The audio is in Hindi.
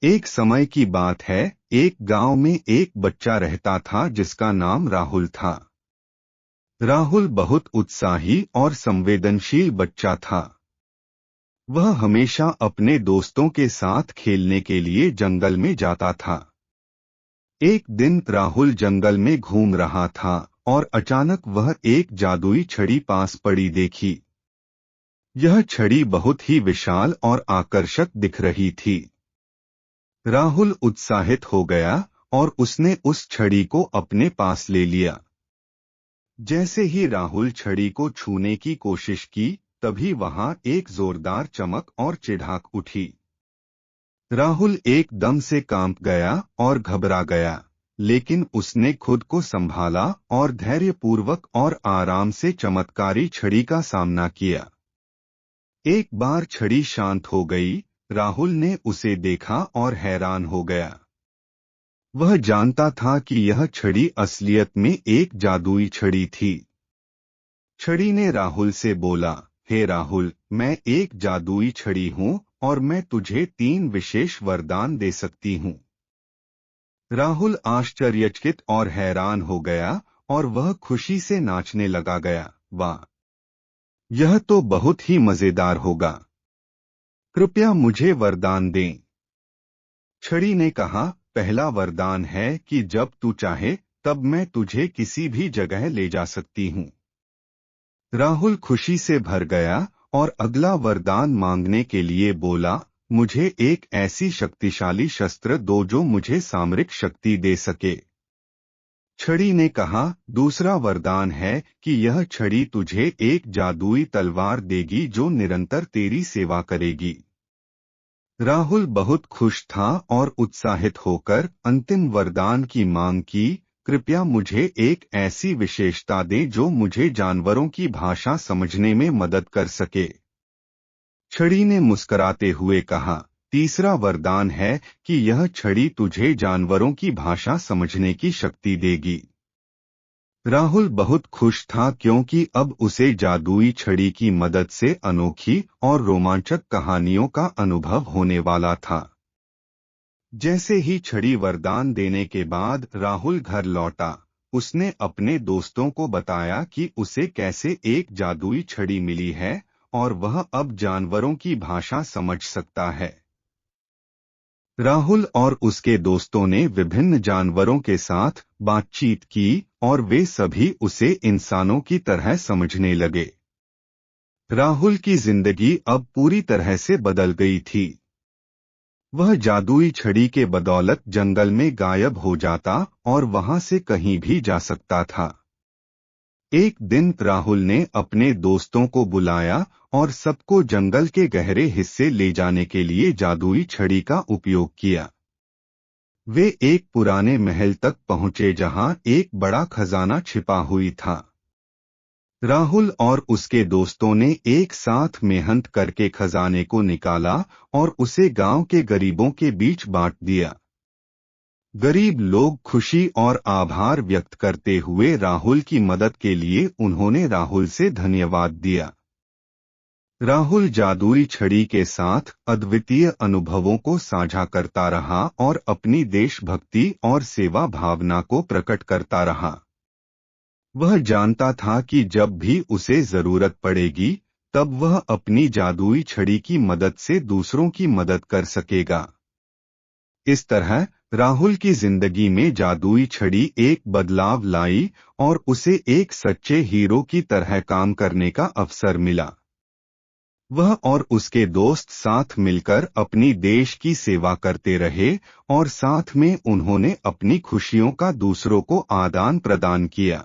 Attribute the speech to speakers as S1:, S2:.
S1: एक समय की बात है, एक गांव में एक बच्चा रहता था जिसका नाम राहुल था। राहुल बहुत उत्साही और संवेदनशील बच्चा था। वह हमेशा अपने दोस्तों के साथ खेलने के लिए जंगल में जाता था। एक दिन राहुल जंगल में घूम रहा था और अचानक वह एक जादुई छड़ी पास पड़ी देखी। यह छड़ी बहुत ही विशाल और आकर्षक दिख रही थी। राहुल उत्साहित हो गया और उसने उस छड़ी को अपने पास ले लिया। जैसे ही राहुल छड़ी को छूने की कोशिश की, तभी वहां एक जोरदार चमक और चिढ़ाक उठी। राहुल एकदम से कांप गया और घबरा गया, लेकिन उसने खुद को संभाला और धैर्यपूर्वक और आराम से चमत्कारी छड़ी का सामना किया। एक बार छड़ी शांत हो गई, राहुल ने उसे देखा और हैरान हो गया। वह जानता था कि यह छड़ी असलियत में एक जादुई छड़ी थी। छड़ी ने राहुल से बोला, हे राहुल, मैं एक जादुई छड़ी हूँ और मैं तुझे 3 विशेष वरदान दे सकती हूँ। राहुल आश्चर्यचकित और हैरान हो गया और वह खुशी से नाचने लगा गया। वाह! यह तो बहुत ही मजेदार होगा। कृपया मुझे वरदान दें। छड़ी ने कहा, पहला वरदान है कि जब तू चाहे तब मैं तुझे किसी भी जगह ले जा सकती हूँ। राहुल खुशी से भर गया और अगला वरदान मांगने के लिए बोला, मुझे एक ऐसी शक्तिशाली शस्त्र दो जो मुझे सामरिक शक्ति दे सके। छड़ी ने कहा, दूसरा वरदान है कि यह छड़ी तुझे एक जादुई तलवार देगी जो निरंतर तेरी सेवा करेगी। राहुल बहुत खुश था और उत्साहित होकर अंतिम वरदान की मांग की, कृपया मुझे एक ऐसी विशेषता दें जो मुझे जानवरों की भाषा समझने में मदद कर सके। छड़ी ने मुस्कुराते हुए कहा, तीसरा वरदान है कि यह छड़ी तुझे जानवरों की भाषा समझने की शक्ति देगी। राहुल बहुत खुश था क्योंकि अब उसे जादुई छड़ी की मदद से अनोखी और रोमांचक कहानियों का अनुभव होने वाला था। जैसे ही छड़ी वरदान देने के बाद राहुल घर लौटा, उसने अपने दोस्तों को बताया कि उसे कैसे एक जादुई छड़ी मिली है और वह अब जानवरों की भाषा समझ सकता है। राहुल और उसके दोस्तों ने विभिन्न जानवरों के साथ बातचीत की और वे सभी उसे इंसानों की तरह समझने लगे। राहुल की जिंदगी अब पूरी तरह से बदल गई थी। वह जादुई छड़ी के बदौलत जंगल में गायब हो जाता और वहां से कहीं भी जा सकता था। एक दिन राहुल ने अपने दोस्तों को बुलाया और सबको जंगल के गहरे हिस्से ले जाने के लिए जादुई छड़ी का उपयोग किया। वे एक पुराने महल तक पहुंचे जहां एक बड़ा खजाना छिपा हुई था। राहुल और उसके दोस्तों ने एक साथ मेहनत करके खजाने को निकाला और उसे गांव के गरीबों के बीच बांट दिया। गरीब लोग खुशी और आभार व्यक्त करते हुए राहुल की मदद के लिए उन्होंने राहुल से धन्यवाद दिया। राहुल जादुई छड़ी के साथ अद्वितीय अनुभवों को साझा करता रहा और अपनी देशभक्ति और सेवा भावना को प्रकट करता रहा। वह जानता था कि जब भी उसे जरूरत पड़ेगी, तब वह अपनी जादुई छड़ी की मदद से दूसरों की मदद कर सकेगा। इस तरह राहुल की जिंदगी में जादुई छड़ी एक बदलाव लाई और उसे एक सच्चे हीरो की तरह काम करने का अवसर मिला। वह और उसके दोस्त साथ मिलकर अपनी देश की सेवा करते रहे और साथ में उन्होंने अपनी खुशियों का दूसरों को आदान प्रदान किया।